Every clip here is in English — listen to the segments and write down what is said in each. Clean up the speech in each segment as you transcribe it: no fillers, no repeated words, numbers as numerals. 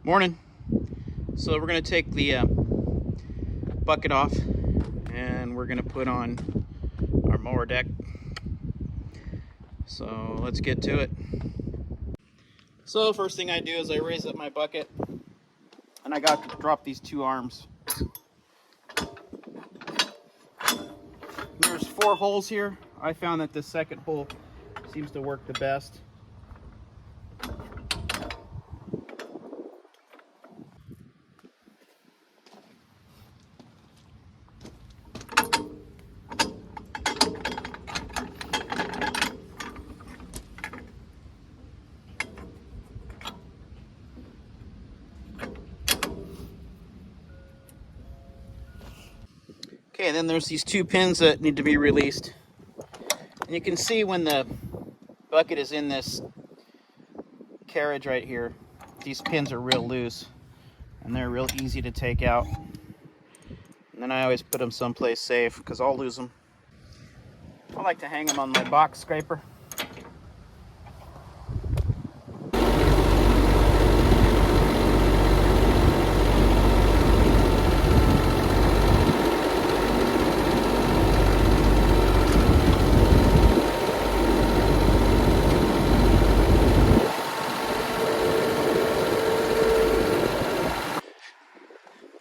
Morning. So we're going to take the bucket off and we're going to put on our mower deck. So let's get to it. So first thing I do is I raise up my bucket, and I got to drop these two arms. There's 4 holes here. I found that the second hole seems to work the best. Okay, then there's these 2 pins that need to be released. And you can see when the bucket is in this carriage right here, these pins are real loose and they're real easy to take out. And then I always put them someplace safe because I'll lose them. I like to hang them on my box scraper.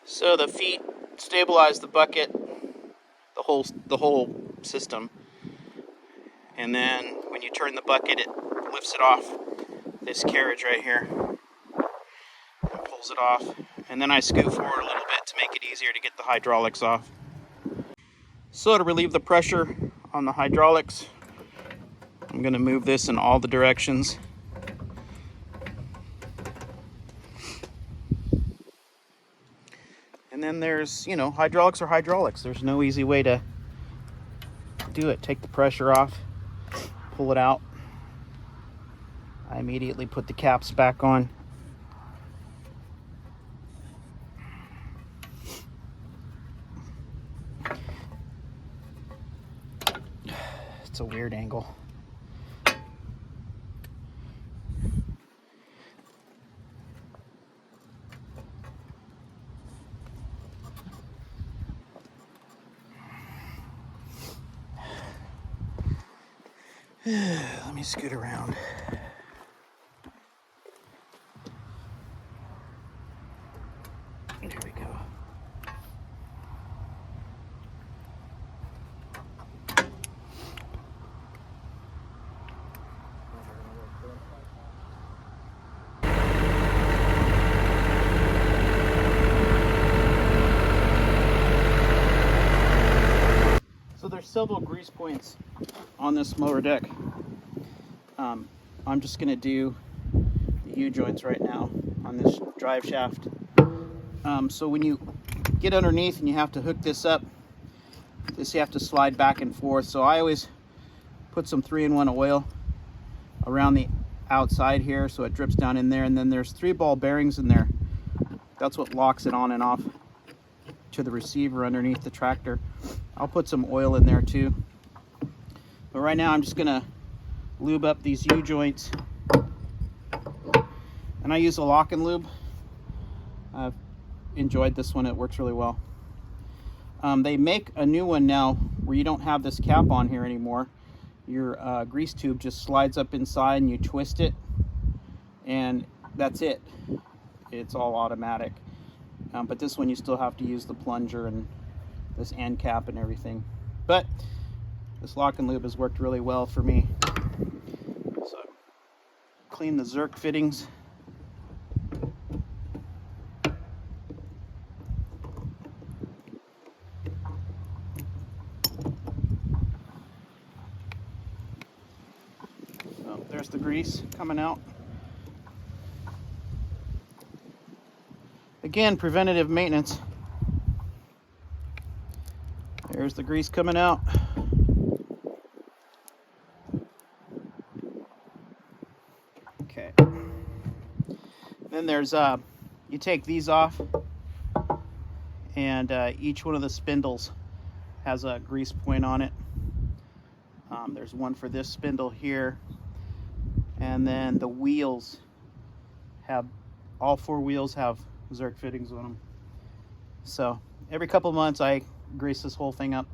So the feet stabilize the bucket, the whole system, and then when you turn the bucket, it lifts it off this carriage right here and pulls it off. And then I scoot forward a little bit to make it easier to get the hydraulics off. So to relieve the pressure on the hydraulics, I'm going to move this in all the directions. And then there's, hydraulics are hydraulics. There's no easy way to do it. Take the pressure off, pull it out. I immediately put the caps back on. It's a weird angle. Let me scoot around. There we go. So there's several grease points on this mower deck. I'm just going to do the U-joints right now on this drive shaft. So when you get underneath and you have to hook this up, you have to slide back and forth. So I always put some 3-in-1 oil around the outside here so it drips down in there, and then there's 3 ball bearings in there. That's what locks it on and off to the receiver underneath the tractor. I'll put some oil in there too. But right now I'm just gonna lube up these U-joints, and I use a LockNLube. I've enjoyed this one, it works really well. They make a new one now where you don't have this cap on here anymore. Your grease tube just slides up inside and you twist it, and that's it. It's all automatic. But this one you still have to use the plunger and this end cap and everything. But this LockNLube has worked really well for me. So clean the Zerk fittings. So there's the grease coming out. Again, preventative maintenance. There's the grease coming out. Okay. Then there's you take these off, and each one of the spindles has a grease point on it. There's one for this spindle here, and then the wheels have all 4 wheels have Zerk fittings on them. So every couple months I grease this whole thing up.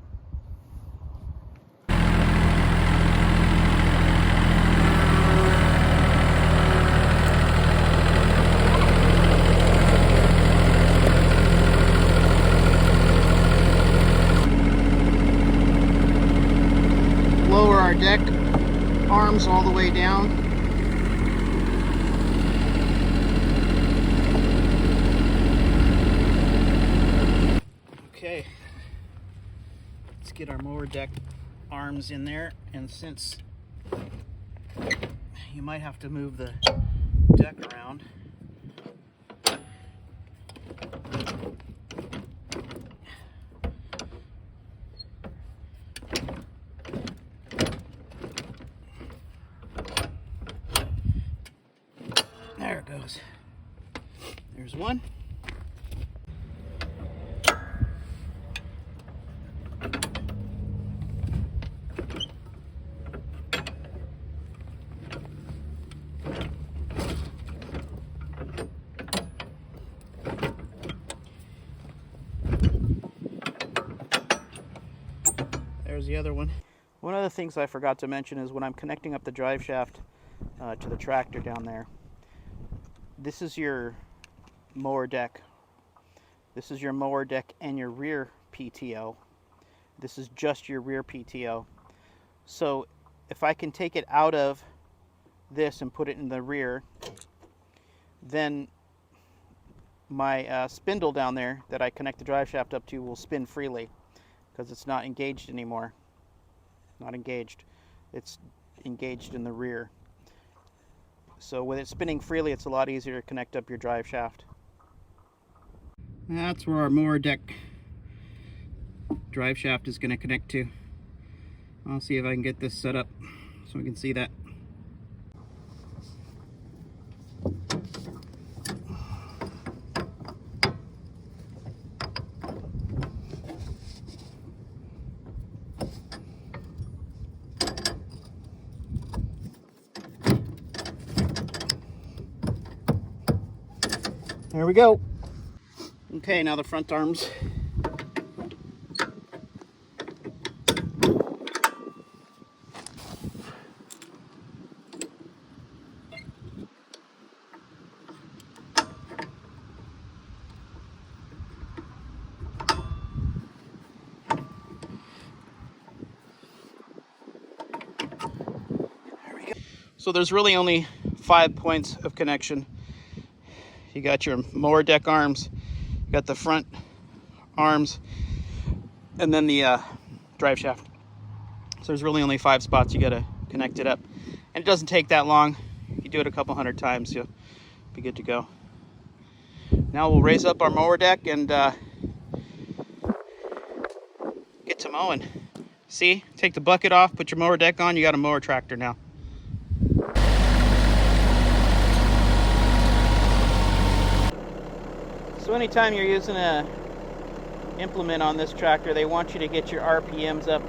Lower our deck arms all the way down. Okay, let's get our mower deck arms in there, and since you might have to move the deck around, there it goes. There's one. There's the other one. One of the things I forgot to mention is when I'm connecting up the drive shaft to the tractor down there, this is your mower deck. This is your mower deck and your rear PTO. This is just your rear PTO. So if I can take it out of this and put it in the rear, then my spindle down there that I connect the drive shaft up to will spin freely because it's not engaged anymore. Not engaged. It's engaged in the rear. So with it spinning freely, it's a lot easier to connect up your drive shaft. That's where our mower deck drive shaft is going to connect to. I'll see if I can get this set up so we can see that. There we go. Okay, now the front arms. There we go. So there's really only 5 points of connection. You got your mower deck arms, you got the front arms, and then the drive shaft. So there's really only 5 spots you gotta connect it up. And it doesn't take that long. You do it a couple hundred times, you'll be good to go. Now we'll raise up our mower deck and get to mowing. See, take the bucket off, put your mower deck on, you got a mower tractor now. So anytime you're using a implement on this tractor, they want you to get your RPMs up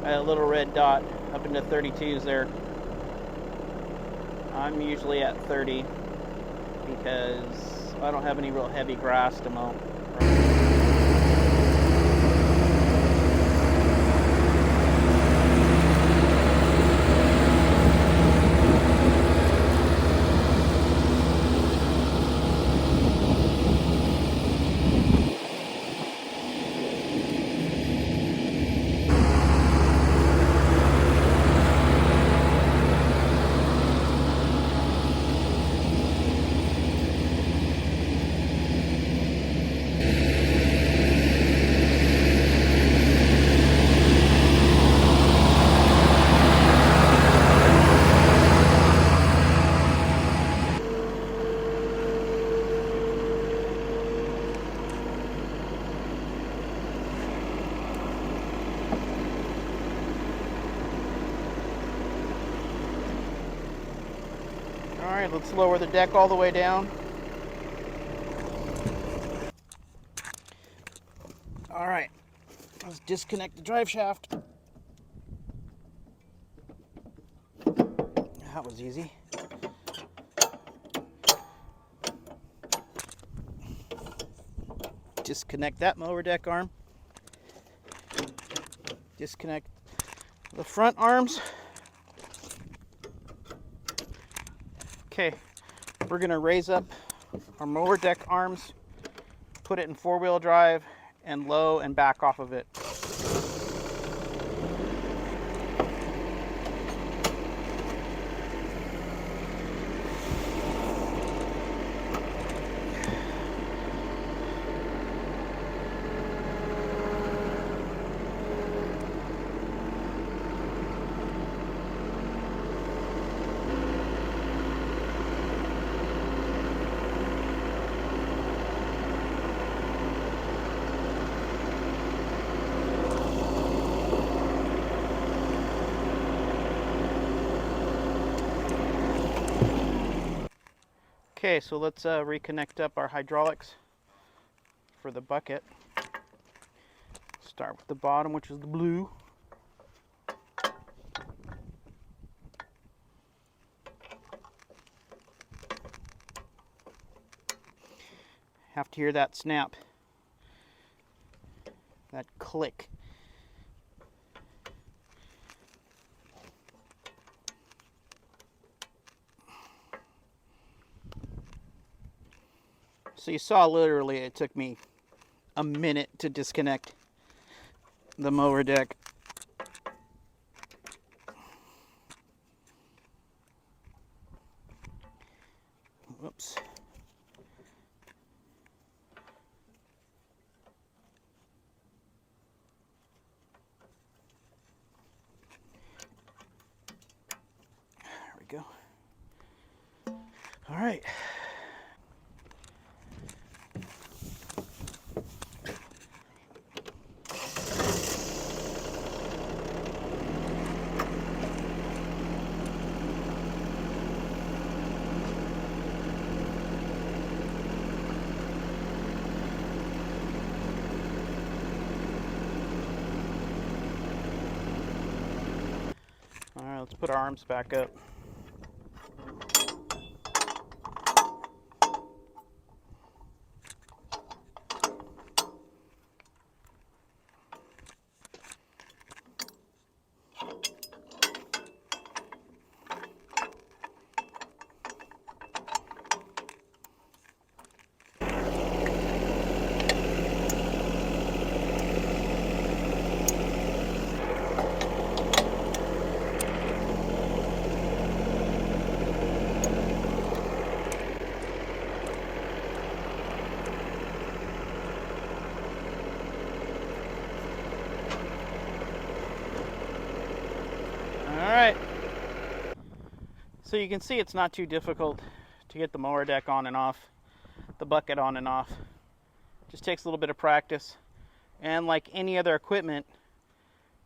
at a little red dot up into 32s there. I'm usually at 30 because I don't have any real heavy grass to mow. Alright, let's lower the deck all the way down. Alright, let's disconnect the drive shaft. That was easy. disconnect that mower deck arm. Disconnect the front arms. Okay, we're gonna raise up our mower deck arms, put it in 4-wheel drive and low and back off of it. Okay, so let's reconnect up our hydraulics for the bucket. Start with the bottom, which is the blue. Have to hear that snap, that click. So you saw literally it took me a minute to disconnect the mower deck. Whoops. There we go. All right. All right, let's put our arms back up. So you can see it's not too difficult to get the mower deck on and off, the bucket on and off. Just takes a little bit of practice. And like any other equipment,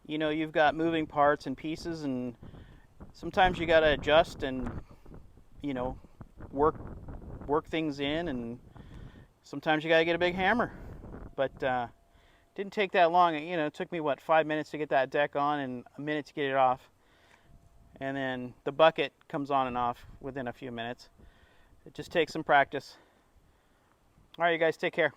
you know, you've got moving parts and pieces, and sometimes you got to adjust and, you know, work things in, and sometimes you got to get a big hammer. But didn't take that long. You know, it took me, what, 5 minutes to get that deck on and a minute to get it off. And then the bucket comes on and off within a few minutes. It just takes some practice. All right, you guys, take care.